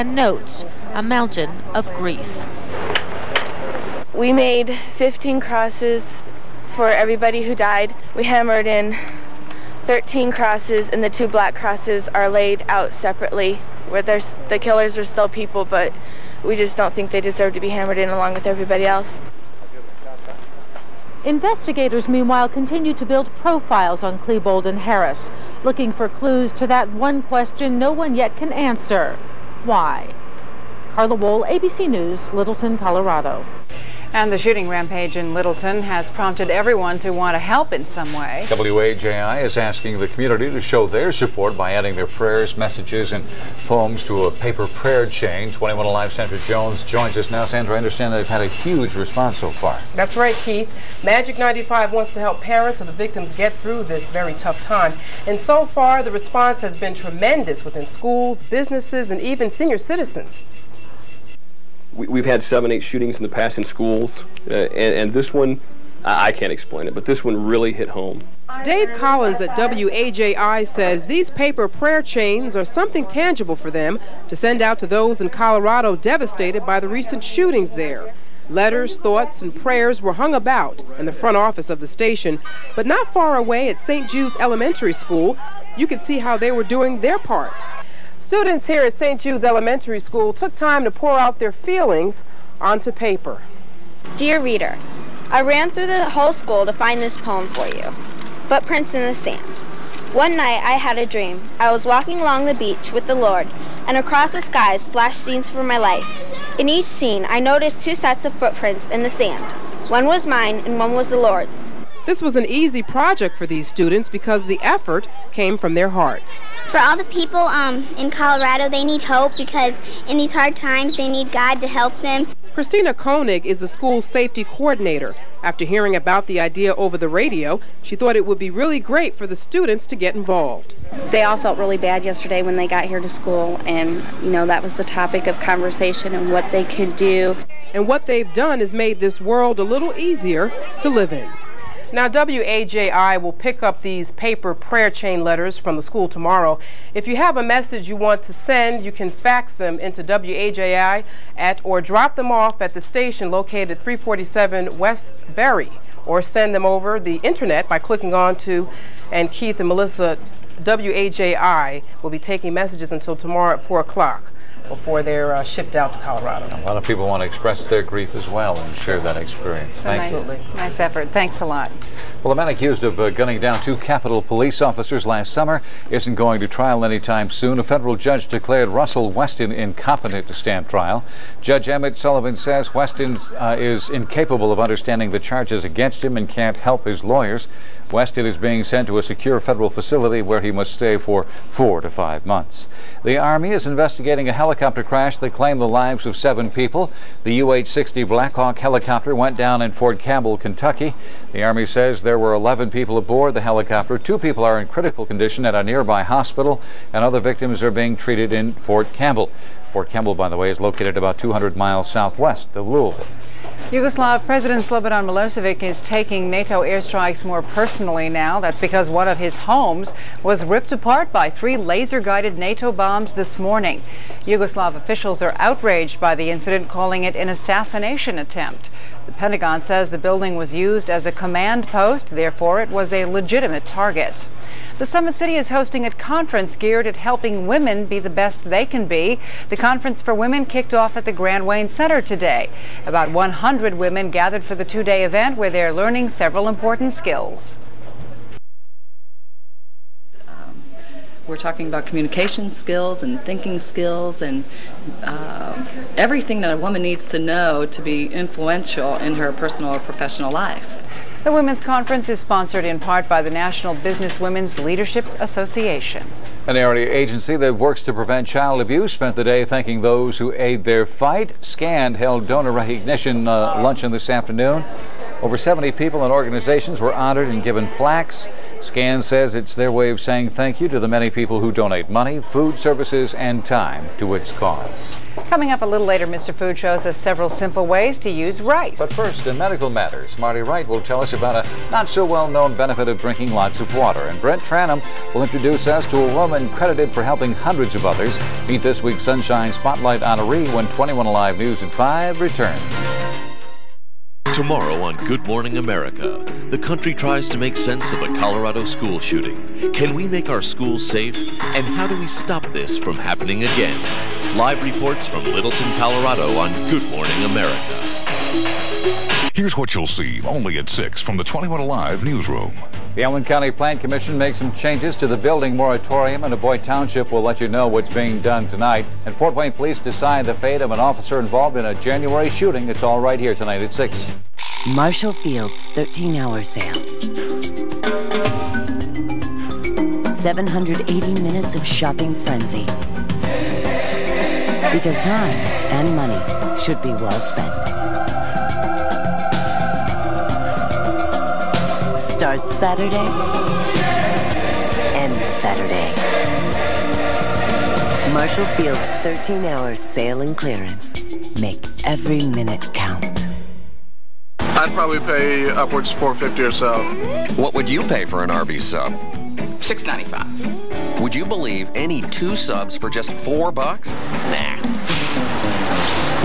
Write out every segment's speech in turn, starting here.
and notes, a mountain of grief. We made 15 crosses for everybody who died. We hammered in 13 crosses, and the 2 black crosses are laid out separately, where the killers are still people, but we just don't think they deserve to be hammered in along with everybody else. Investigators, meanwhile, continue to build profiles on Klebold and Harris, looking for clues to that one question no one yet can answer. Why? Carla Wohl, ABC News, Littleton, Colorado. And the shooting rampage in Littleton has prompted everyone to want to help in some way. WPTA is asking the community to show their support by adding their prayers, messages, and poems to a paper prayer chain. 21 Alive Sandra Jones joins us now. Sandra, I understand they've had a huge response so far. That's right, Keith. Magic 95 wants to help parents of the victims get through this very tough time. And so far, the response has been tremendous within schools, businesses, and even senior citizens. We've had 7, 8 shootings in the past in schools, and this one, I can't explain it, but this one really hit home. Dave Collins at WAJI says these paper prayer chains are something tangible for them to send out to those in Colorado devastated by the recent shootings there. Letters, thoughts, and prayers were hung about in the front office of the station, but not far away at St. Jude's Elementary School, you could see how they were doing their part. Students here at St. Jude's Elementary School took time to pour out their feelings onto paper. Dear reader, I ran through the whole school to find this poem for you. Footprints in the Sand. One night I had a dream. I was walking along the beach with the Lord, and across the skies flashed scenes from my life. In each scene, I noticed 2 sets of footprints in the sand. One was mine and one was the Lord's. This was an easy project for these students because the effort came from their hearts. For all the people in Colorado, they need hope because in these hard times they need God to help them. Christina Koenig is the school safety coordinator. After hearing about the idea over the radio, she thought it would be really great for the students to get involved. They all felt really bad yesterday when they got here to school, and that was the topic of conversation and what they could do. And what they've done is made this world a little easier to live in. Now, WAJI will pick up these paper prayer chain letters from the school tomorrow. If you have a message you want to send, you can fax them into WAJI or drop them off at the station located at 347 West Berry, or send them over the internet by clicking on to, and Keith and Melissa, WAJI will be taking messages until tomorrow at 4 o'clock. Before they're shipped out to Colorado. A lot of people want to express their grief as well and share that experience. Thanks. Nice effort. Thanks a lot. Well, the man accused of gunning down 2 Capitol police officers last summer isn't going to trial anytime soon. A federal judge declared Russell Weston incompetent to stand trial. Judge Emmett Sullivan says Weston is incapable of understanding the charges against him and can't help his lawyers. Weston is being sent to a secure federal facility where he must stay for 4 to 5 months. The Army is investigating a helicopter crash that claimed the lives of 7 people. The UH-60 Black Hawk helicopter went down in Fort Campbell, Kentucky. The Army says there were 11 people aboard the helicopter. 2 people are in critical condition at a nearby hospital, and other victims are being treated in Fort Campbell. Fort Campbell, by the way, is located about 200 miles southwest of Louisville. Yugoslav President Slobodan Milošević is taking NATO airstrikes more personally now. That's because one of his homes was ripped apart by 3 laser-guided NATO bombs this morning. Yugoslav officials are outraged by the incident, calling it an assassination attempt. The Pentagon says the building was used as a command post, therefore it was a legitimate target. The Summit City is hosting a conference geared at helping women be the best they can be. The Conference for Women kicked off at the Grand Wayne Center today. About 100 women gathered for the 2-day event where they're learning several important skills. We're talking about communication skills and thinking skills and everything that a woman needs to know to be influential in her personal or professional life. The Women's Conference is sponsored in part by the National Business Women's Leadership Association. An area agency that works to prevent child abuse spent the day thanking those who aid their fight. SCAN held donor recognition luncheon this afternoon. Over 70 people and organizations were honored and given plaques. SCAN says it's their way of saying thank you to the many people who donate money, food, services, and time to its cause. Coming up a little later, Mr. Food shows us several simple ways to use rice. But first, in Medical Matters, Marti Wright will tell us about a not-so-well-known benefit of drinking lots of water. And Brent Tranum will introduce us to a woman credited for helping hundreds of others. Meet this week's Sunshine Spotlight honoree when 21 Alive News at 5 returns. Tomorrow on Good Morning America, the country tries to make sense of a Colorado school shooting. Can we make our schools safe? And how do we stop this from happening again? Live reports from Littleton, Colorado on Good Morning America. Here's what you'll see only at 6 from the 21 Alive newsroom. The Allen County Plan Commission makes some changes to the building moratorium, and Boyd Township will let you know what's being done tonight. And Fort Wayne police decide the fate of an officer involved in a January shooting. It's all right here tonight at 6. Marshall Field's 13-hour sale. 780 minutes of shopping frenzy. Because time and money should be well spent. Starts Saturday, ends Saturday. Marshall Field's 13-hour sale and clearance. Make every minute count. I'd probably pay upwards $4.50 or so. What would you pay for an Arby's sub? $6.95. Would you believe any 2 subs for just $4?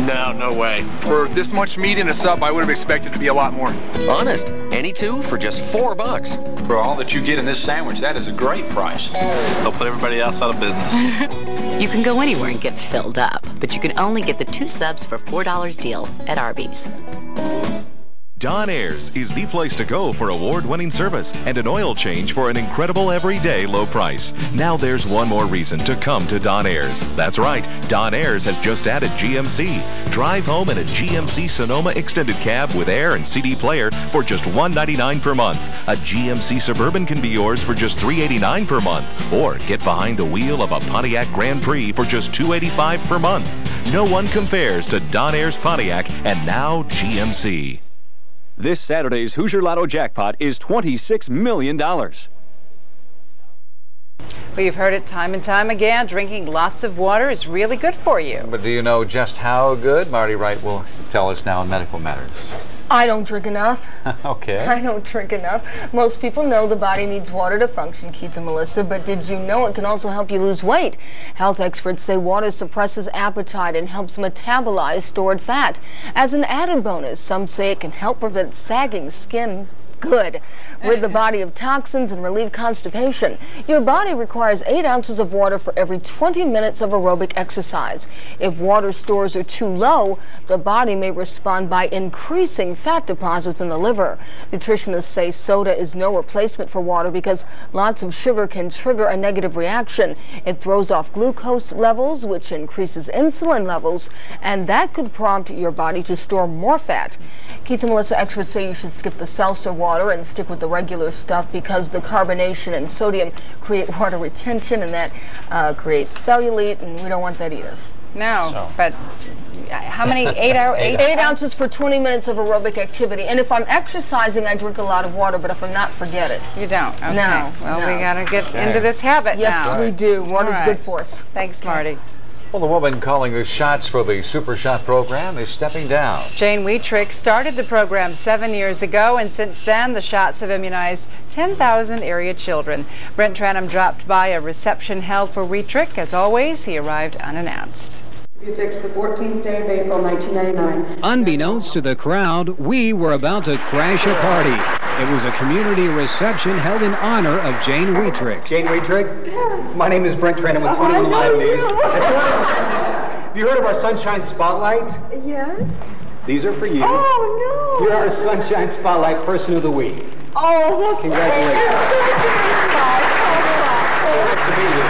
Nah. No way. For this much meat in a sub, I would have expected to be a lot more. Honest, any 2 for just $4. For all that you get in this sandwich, that is a great price. They'll put everybody else out of business. You can go anywhere and get filled up, but you can only get the 2 subs for $4 deal at Arby's. Don Ayers is the place to go for award-winning service and an oil change for an incredible everyday low price. Now there's one more reason to come to Don Ayers. That's right, Don Ayers has just added GMC. Drive home in a GMC Sonoma extended cab with air and CD player for just $199 per month. A GMC Suburban can be yours for just $389 per month. Or get behind the wheel of a Pontiac Grand Prix for just $285 per month. No one compares to Don Ayers Pontiac and now GMC. This Saturday's Hoosier Lotto jackpot is $26 million. Well, you've heard it time and time again. Drinking lots of water is really good for you. But do you know just how good? Marti Wright will tell us now in Medical Matters. I don't drink enough. Okay. I don't drink enough. Most people know the body needs water to function, Keith and Melissa, but did you know it can also help you lose weight? Health experts say water suppresses appetite and helps metabolize stored fat. As an added bonus, some say it can help prevent sagging skin. Good. Rid the body of toxins and relieve constipation. Your body requires 8 ounces of water for every 20 minutes of aerobic exercise. If water stores are too low, the body may respond by increasing fat deposits in the liver. Nutritionists say soda is no replacement for water because lots of sugar can trigger a negative reaction. It throws off glucose levels, which increases insulin levels, and that could prompt your body to store more fat. Keith and Melissa, experts say you should skip the seltzer water and stick with the regular stuff because the carbonation and sodium create water retention, and that creates cellulite, and we don't want that either. No, but how many? 8 ounces for 20 minutes of aerobic activity. And if I'm exercising, I drink a lot of water, but if I'm not, forget it. You don't? Okay. No. Well, no. we got to get into this habit yes, now. Yes, we do. Water's good for us. Thanks, Marty. Well, the woman calling the shots for the Super Shot program is stepping down. Jane Wuthrich started the program 7 years ago, and since then, the shots have immunized 10,000 area children. Brent Tranum dropped by a reception held for Wuthrich. As always, he arrived unannounced. You fixed the 14th day of April, 1999. Unbeknownst to the crowd, we were about to crash a party. It was a community reception held in honor of Jane Wuthrich. Jane Wuthrich? My name is Brent Tranum with 21 Alive News. Have you heard of our Sunshine Spotlight? Yes. These are for you. Oh, no. You're our Sunshine Spotlight Person of the Week. Oh, well, congratulations. Nice to meet you.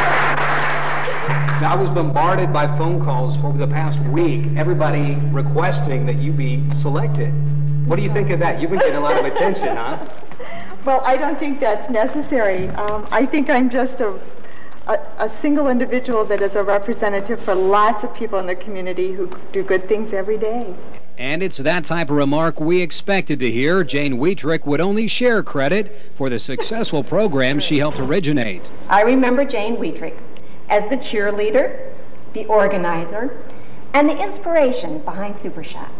Now, I was bombarded by phone calls over the past week, everybody requesting that you be selected. What do you think of that? You've been getting a lot of attention, huh? Well, I don't think that's necessary. I think I'm just a single individual that is a representative for lots of people in the community who do good things every day. And it's that type of remark we expected to hear. Jane Wuthrich would only share credit for the successful program she helped originate. I remember Jane Wuthrich as the cheerleader, the organizer, and the inspiration behind Super Shot.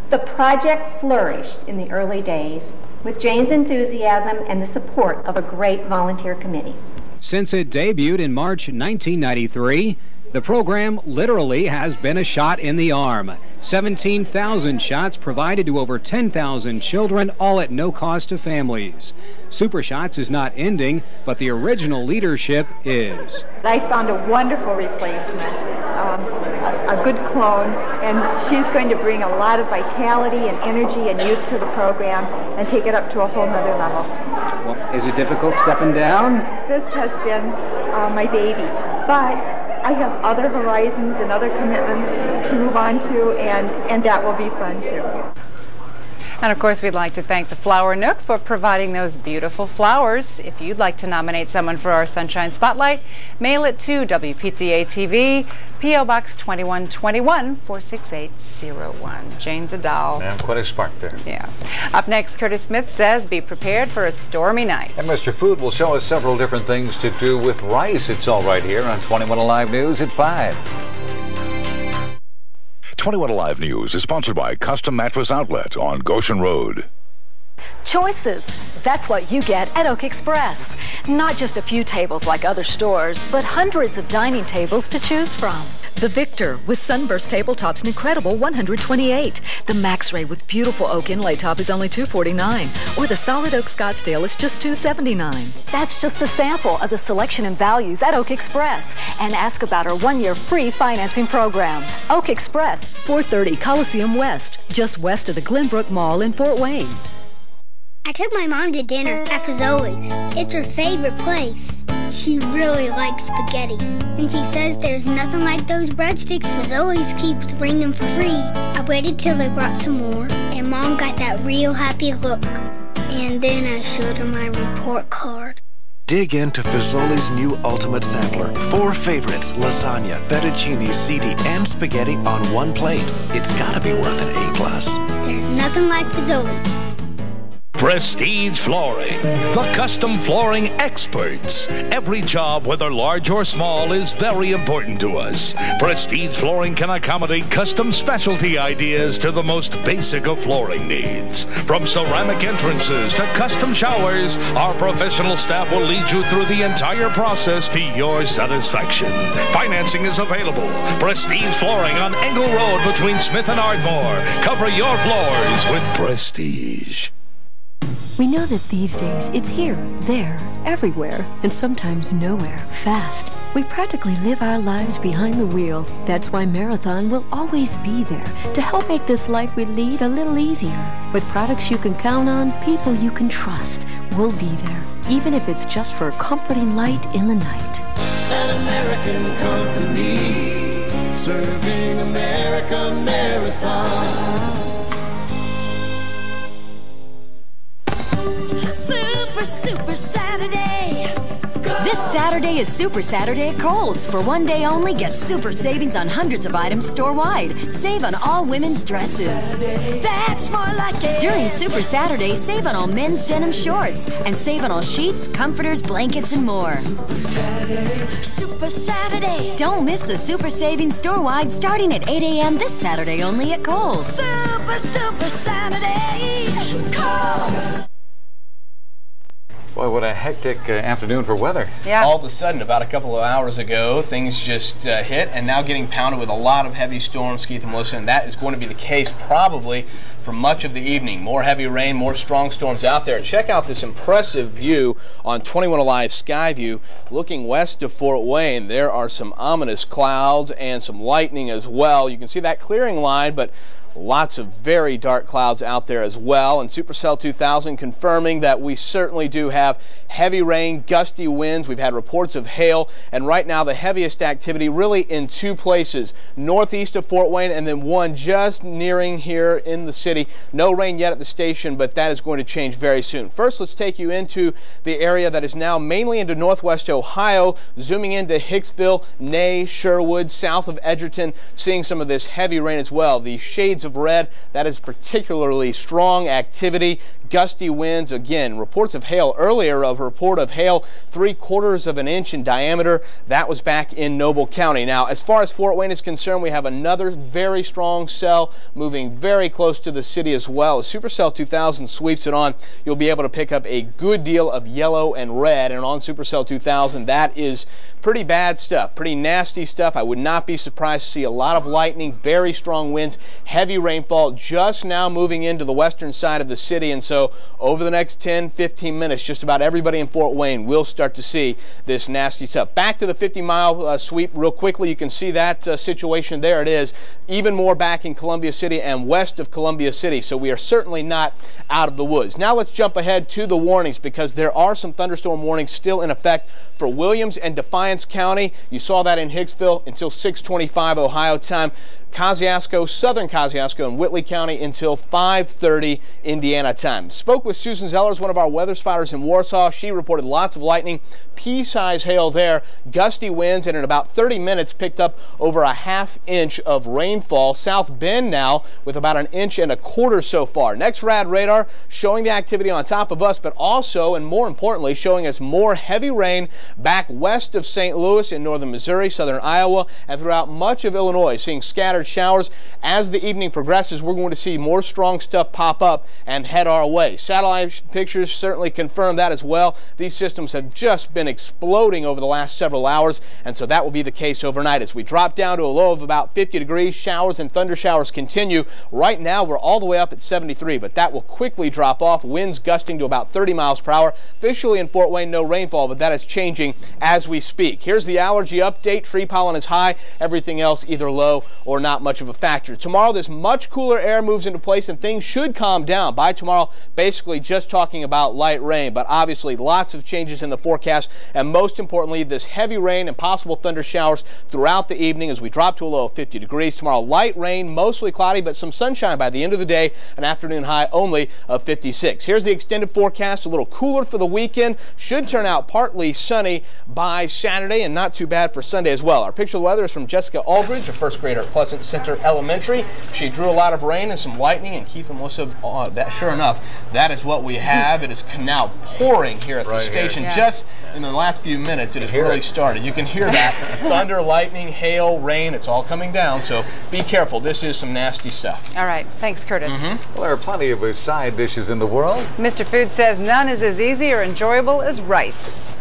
The project flourished in the early days with Jane's enthusiasm and the support of a great volunteer committee. Since it debuted in March 1993, the program literally has been a shot in the arm. 17,000 shots provided to over 10,000 children, all at no cost to families. Super Shots is not ending, but the original leadership is. I found a wonderful replacement, a good clone, and she's going to bring a lot of vitality and energy and youth to the program and take it up to a whole nother level. Well, is it difficult stepping down? This has been my baby, but I have other horizons and other commitments to move on to, and that will be fun too. And of course, we'd like to thank the Flower Nook for providing those beautiful flowers. If you'd like to nominate someone for our Sunshine Spotlight, mail it to WPTA TV, P.O. Box 2121 46801. Jane's a doll. And quite a spark there. Yeah. Up next, Curtis Smith says, be prepared for a stormy night. And Mr. Food will show us several different things to do with rice. It's all right here on 21 Alive News at 5. 21 Alive News is sponsored by Custom Mattress Outlet on Goshen Road. Choices. That's what you get at Oak Express. Not just a few tables like other stores, but hundreds of dining tables to choose from. The Victor with Sunburst tabletops an incredible $128. The Max Ray with beautiful oak inlay top is only $249. Or the Solid Oak Scottsdale is just $279. That's just a sample of the selection and values at Oak Express. And ask about our 1-year free financing program. Oak Express, 430 Coliseum West, just west of the Glenbrook Mall in Fort Wayne. I took my mom to dinner at Fazoli's. It's her favorite place. She really likes spaghetti. And she says there's nothing like those breadsticks Fazoli's keeps bringing for free. I waited till they brought some more, and Mom got that real happy look. And then I showed her my report card. Dig into Fazoli's new Ultimate Sampler. 4 favorites, lasagna, fettuccine, ziti, and spaghetti on one plate. It's gotta be worth an A+. There's nothing like Fazoli's. Prestige Flooring, the custom flooring experts. Every job, whether large or small, is very important to us. Prestige Flooring can accommodate custom specialty ideas to the most basic of flooring needs. From ceramic entrances to custom showers, our professional staff will lead you through the entire process to your satisfaction. Financing is available. Prestige Flooring on Engle Road between Smith and Ardmore. Cover your floors with Prestige. We know that these days it's here, there, everywhere, and sometimes nowhere, fast. We practically live our lives behind the wheel. That's why Marathon will always be there to help make this life we lead a little easier. With products you can count on, people you can trust, we'll be there, even if it's just for a comforting light in the night. An American company, serving America. Marathon. Super Saturday. This Saturday is Super Saturday at Kohl's. For one day only, get super savings on hundreds of items store-wide. Save on all women's dresses. That's more like it. During Super Saturday, save on all men's denim shorts. And save on all sheets, comforters, blankets, and more. Super Saturday. Don't miss the super savings store-wide starting at 8 a.m. this Saturday only at Kohl's. Super Saturday. Kohl's. Boy, what a hectic afternoon for weather. Yeah. All of a sudden, about a couple of hours ago, things just hit, and now getting pounded with a lot of heavy storms, Keith and Melissa, and that is going to be the case probably for much of the evening. More heavy rain, more strong storms out there. Check out this impressive view on 21 Alive Sky View. Looking west of Fort Wayne, there are some ominous clouds and some lightning as well. You can see that clearing line, but lots of very dark clouds out there as well. And Supercell 2000 confirming that we certainly do have have heavy rain, gusty winds. We've had reports of hail, and right now the heaviest activity really in two places, northeast of Fort Wayne and then one just nearing here in the city. No rain yet at the station, but that is going to change very soon. First, let's take you into the area that is now mainly into northwest Ohio, zooming into Hicksville, Ney, Sherwood, south of Edgerton, seeing some of this heavy rain as well. The shades of red, that is particularly strong activity, gusty winds. Again, reports of hail earlier, a report of hail 3/4 of an inch in diameter. That was back in Noble County. Now, as far as Fort Wayne is concerned, we have another very strong cell moving very close to the city as well. As Supercell 2000 sweeps it on, you'll be able to pick up a good deal of yellow and red. And on Supercell 2000, that is pretty bad stuff, pretty nasty stuff. I would not be surprised to see a lot of lightning, very strong winds, heavy rainfall just now moving into the western side of the city. And so over the next 10-15 minutes, just about everybody in Fort Wayne will start to see this nasty stuff. Back to the 50-mile sweep real quickly. You can see that situation there. It is even more back in Columbia City and west of Columbia City. So we are certainly not out of the woods. Now let's jump ahead to the warnings, because there are some thunderstorm warnings still in effect for Williams and Defiance County. You saw that in Hicksville until 6:25 Ohio time. Kosciuszko, southern Kosciuszko, and Whitley County until 5:30 Indiana time. Spoke with Susan Zellers, one of our weather spotters in Warsaw. She reported lots of lightning, pea-size hail there, gusty winds, and in about 30 minutes picked up over a ½ inch of rainfall. South Bend now with about 1.25 inches so far. Next rad radar showing the activity on top of us, but also, and more importantly, showing us more heavy rain back west of St. Louis in northern Missouri, southern Iowa, and throughout much of Illinois, seeing scattered showers. As the evening progresses, we're going to see more strong stuff pop up and head our way. Satellite pictures certainly confirm that as well. These systems have just been exploding over the last several hours, and so that will be the case overnight. As we drop down to a low of about 50 degrees, showers and thunder showers continue. Right now, we're all the way up at 73, but that will quickly drop off. Winds gusting to about 30 miles per hour. Officially in Fort Wayne, no rainfall, but that is changing as we speak. Here's the allergy update. Tree pollen is high. Everything else either low or not much of a factor. Tomorrow, this much cooler air moves into place and things should calm down. By tomorrow, basically just talking about light rain, but obviously lots of changes in the forecast, and most importantly, this heavy rain and possible thunder showers throughout the evening as we drop to a low of 50 degrees. Tomorrow, light rain, mostly cloudy, but some sunshine by the end of the day, an afternoon high only of 56. Here's the extended forecast, a little cooler for the weekend. Should turn out partly sunny by Saturday and not too bad for Sunday as well. Our picture of the weather is from Jessica Aldridge, a first grader at Pleasant Center Elementary. She drew a lot of rain and some lightning, and Keith and Melissa, sure enough, that is what we have. It is now pouring here at the station. Yeah. Just in the last few minutes, it has really started. You can hear that. Thunder, lightning, hail, rain, it's all coming down, so be careful. This is some nasty stuff. All right. Thanks, Curtis. Well, there are plenty of side dishes in the world. Mr. Food says none is as easy or enjoyable as rice.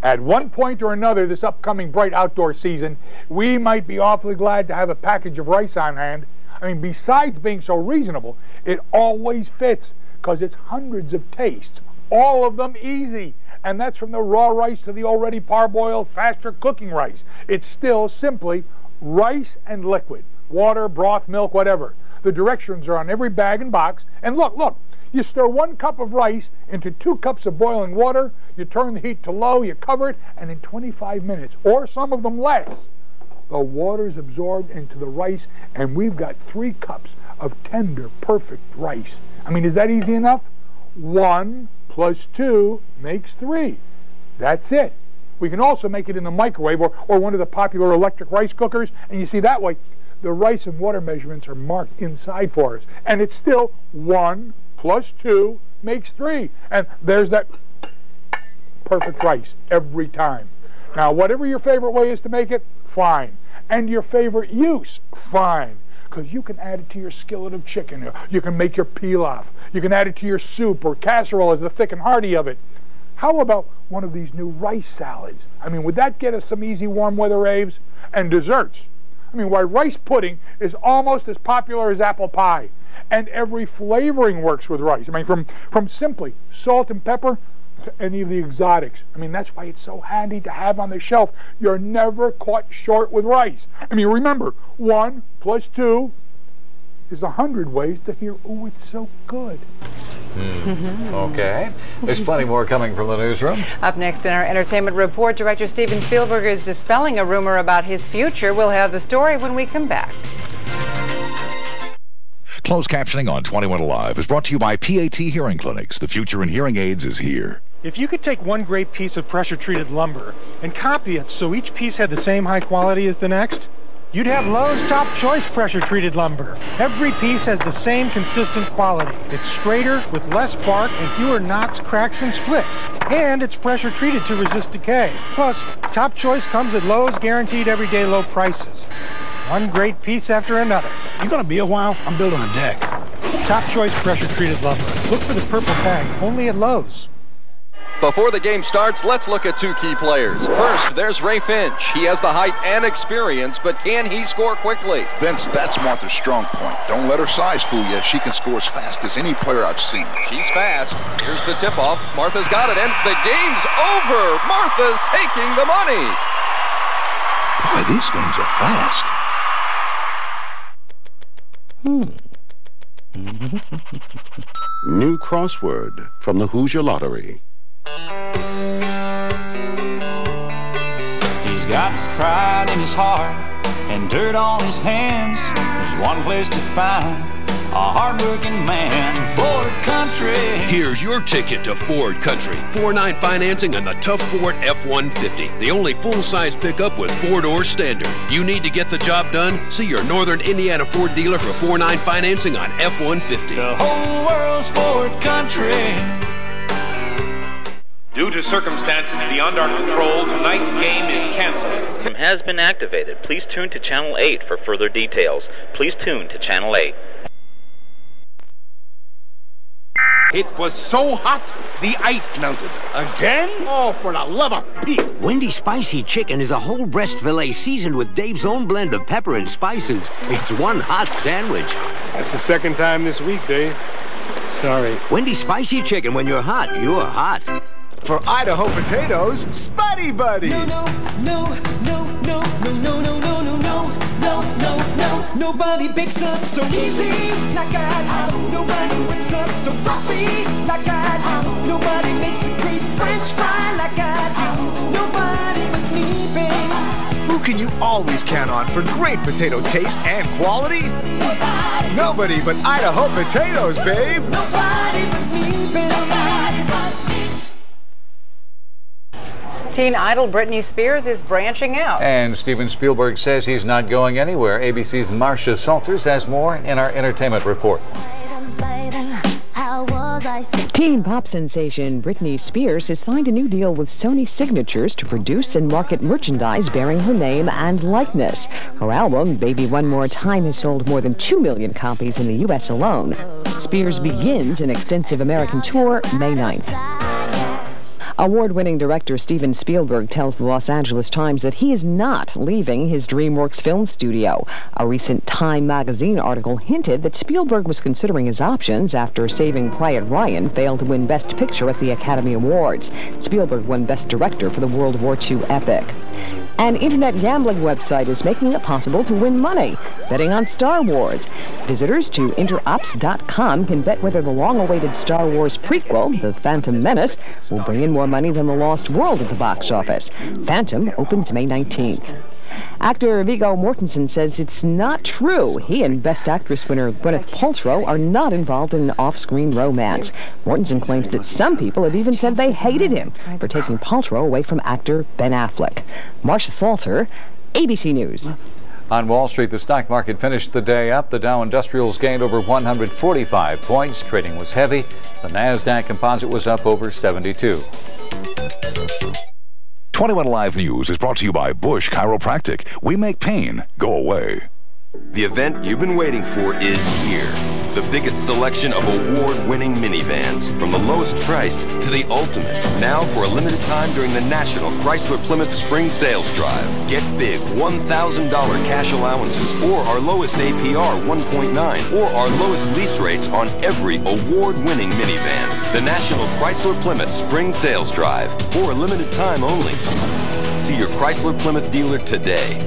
At one point or another this upcoming bright outdoor season, we might be awfully glad to have a package of rice on hand. I mean, besides being so reasonable, it always fits because it's hundreds of tastes, all of them easy. And that's from the raw rice to the already parboiled, faster cooking rice. It's still simply rice and liquid, water, broth, milk, whatever. The directions are on every bag and box. And look, you stir 1 cup of rice into 2 cups of boiling water, you turn the heat to low, you cover it, and in 25 minutes, or some of them less, the water's absorbed into the rice, and we've got 3 cups of tender, perfect rice. I mean, is that easy enough? 1 plus 2 makes 3. That's it. We can also make it in the microwave or one of the popular electric rice cookers, and you see that way, the rice and water measurements are marked inside for us, and it's still 1 plus 2 makes 3. And there's that perfect rice every time. Now, whatever your favorite way is to make it, fine. And your favorite use, fine. Because you can add it to your skillet of chicken. You can make your pilaf. You can add it to your soup or casserole as the thick and hearty of it. How about one of these new rice salads? I mean, would that get us some easy warm weather raves? And desserts. I mean, why, rice pudding is almost as popular as apple pie. And every flavoring works with rice. I mean, from simply salt and pepper to any of the exotics. I mean, that's why it's so handy to have on the shelf. You're never caught short with rice. I mean, remember, 1 plus 2 is 100 ways to hear, oh, it's so good. Okay. There's plenty more coming from the newsroom. Up next in our entertainment report, director Steven Spielberg is dispelling a rumor about his future. We'll have the story when we come back. Closed captioning on 21 Alive is brought to you by PAT Hearing Clinics. The future in hearing aids is here. If you could take one great piece of pressure-treated lumber and copy it so each piece had the same high quality as the next, you'd have Lowe's Top Choice pressure-treated lumber. Every piece has the same consistent quality. It's straighter with less bark and fewer knots, cracks, and splits. And it's pressure-treated to resist decay. Plus, Top Choice comes at Lowe's guaranteed everyday low prices. One great piece after another. You gonna be a while? I'm building a deck. Top Choice pressure-treated lumber. Look for the purple tag, only at Lowe's. Before the game starts, let's look at two key players. First, there's Ray Finch. He has the height and experience, but can he score quickly? Vince, that's Martha's strong point. Don't let her size fool you. She can score as fast as any player I've seen. She's fast. Here's the tip-off. Martha's got it, and the game's over. Martha's taking the money. Boy, these games are fast. New crossword from the Hoosier Lottery. He's got pride in his heart and dirt on his hands. There's one place to find a hard-working man. Ford Country. Here's your ticket to Ford Country. 4.9 financing on the tough Ford F-150. The only full-size pickup with 4-door standard. You need to get the job done? See your Northern Indiana Ford dealer for 4.9 financing on F-150. The whole world's Ford Country. Due to circumstances beyond our control, tonight's game is canceled. Has been activated. Please tune to Channel 8 for further details. Please tune to Channel 8. It was so hot, the ice melted. Again? Oh, for the love of Pete. Wendy's Spicy Chicken is a whole breast filet seasoned with Dave's own blend of pepper and spices. It's one hot sandwich. That's the second time this week, Dave. Sorry. Wendy's Spicy Chicken. When you're hot, you're hot. For Idaho potatoes, Spuddy Buddy. Nobody bakes up so easy like I do. Nobody whips up so fluffy like I do. Nobody makes a great French fry like I do. Nobody but me, babe. Who can you always count on for great potato taste and quality? Nobody but Idaho potatoes, babe. Nobody but me, babe. Teen idol Britney Spears is branching out. And Steven Spielberg says he's not going anywhere. ABC's Marcia Salters has more in our entertainment report. Teen pop sensation Britney Spears has signed a new deal with Sony Signatures to produce and market merchandise bearing her name and likeness. Her album, Baby One More Time, has sold more than 2 million copies in the U.S. alone. Spears begins an extensive American tour May 9th. Award-winning director Steven Spielberg tells the Los Angeles Times that he is not leaving his DreamWorks film studio. A recent Time magazine article hinted that Spielberg was considering his options after Saving Private Ryan failed to win Best Picture at the Academy Awards. Spielberg won Best Director for the World War II epic. An internet gambling website is making it possible to win money, betting on Star Wars. Visitors to interops.com can bet whether the long-awaited Star Wars prequel, The Phantom Menace, will bring in more money than The Lost World at the box office. Phantom opens May 19th. Actor Viggo Mortensen says it's not true. He and Best Actress winner Gwyneth Paltrow are not involved in an off-screen romance. Mortensen claims that some people have even said they hated him for taking Paltrow away from actor Ben Affleck. Marcia Salter, ABC News. On Wall Street, the stock market finished the day up. The Dow Industrials gained over 145 points. Trading was heavy. The NASDAQ Composite was up over 72. 21 Alive News is brought to you by Bush Chiropractic. We make pain go away. The event you've been waiting for is here. The biggest selection of award-winning minivans, from the lowest priced to the ultimate. Now for a limited time during the National Chrysler Plymouth Spring Sales Drive. Get big $1,000 cash allowances or our lowest APR 1.9 or our lowest lease rates on every award-winning minivan. The National Chrysler Plymouth Spring Sales Drive, for a limited time only. See your Chrysler Plymouth dealer today.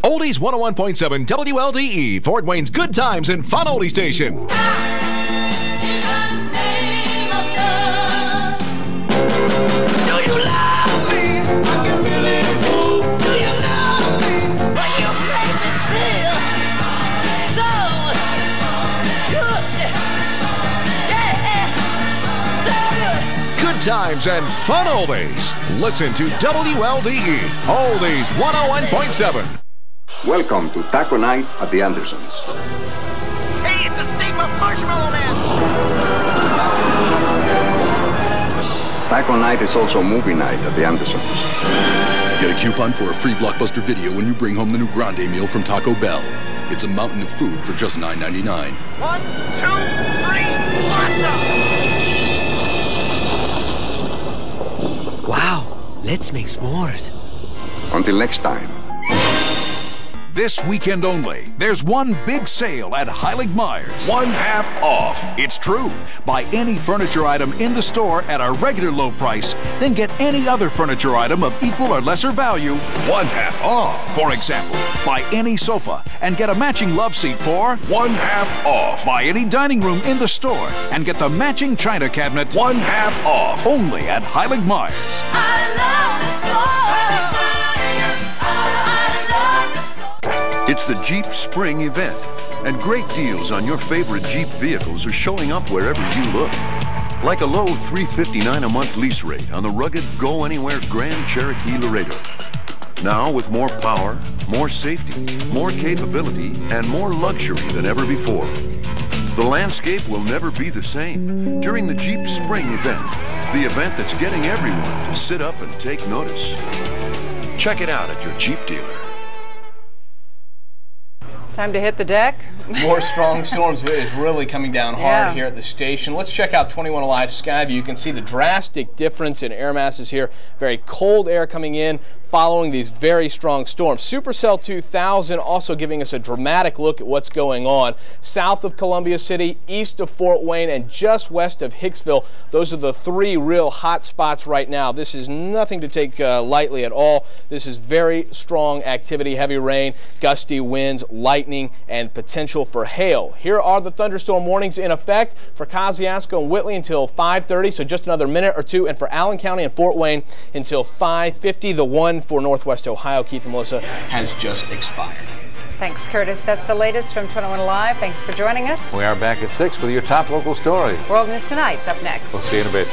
Oldies 101.7 WLDE, Fort Wayne's Good Times and Fun Oldie Station. Good times and fun oldies. Listen to WLDE Oldies 101.7. Welcome to Taco Night at the Andersons. Hey, it's a steak of Marshmallow Man! Taco Night is also movie night at the Andersons. Get a coupon for a free Blockbuster video when you bring home the new Grande meal from Taco Bell. It's a mountain of food for just $9.99. 1, 2, 3, pasta! Wow, let's make s'mores. Until next time. This weekend only, there's one big sale at Heilig Myers. 1/2 off. It's true. Buy any furniture item in the store at a regular low price, then get any other furniture item of equal or lesser value. 1/2 off. For example, buy any sofa and get a matching love seat for 1/2 off. Buy any dining room in the store and get the matching china cabinet 1/2 off. Only at Heilig Myers. I love the store. It's the Jeep Spring event, and great deals on your favorite Jeep vehicles are showing up wherever you look. Like a low $359 a month lease rate on the rugged Go Anywhere Grand Cherokee Laredo. Now with more power, more safety, more capability, and more luxury than ever before. The landscape will never be the same during the Jeep Spring event, the event that's getting everyone to sit up and take notice. Check it out at your Jeep dealer. Time to hit the deck. More strong storms is really coming down hard here at the station. Let's check out 21 Alive Skyview. You can see the drastic difference in air masses here. Very cold air coming in following these very strong storms. Supercell 2000 also giving us a dramatic look at what's going on south of Columbia City, east of Fort Wayne, and just west of Hicksville. Those are the three real hot spots right now. This is nothing to take lightly at all. This is very strong activity, heavy rain, gusty winds, lightning, and potential for hail. Here are the thunderstorm warnings in effect for Kosciuszko and Whitley until 5:30, so just another minute or two, and for Allen County and Fort Wayne until 5:50. The one for Northwest Ohio, Keith and Melissa, has just expired. Thanks, Curtis. That's the latest from 21 Alive. Thanks for joining us. We are back at 6 with your top local stories. World News Tonight's up next. We'll see you in a bit.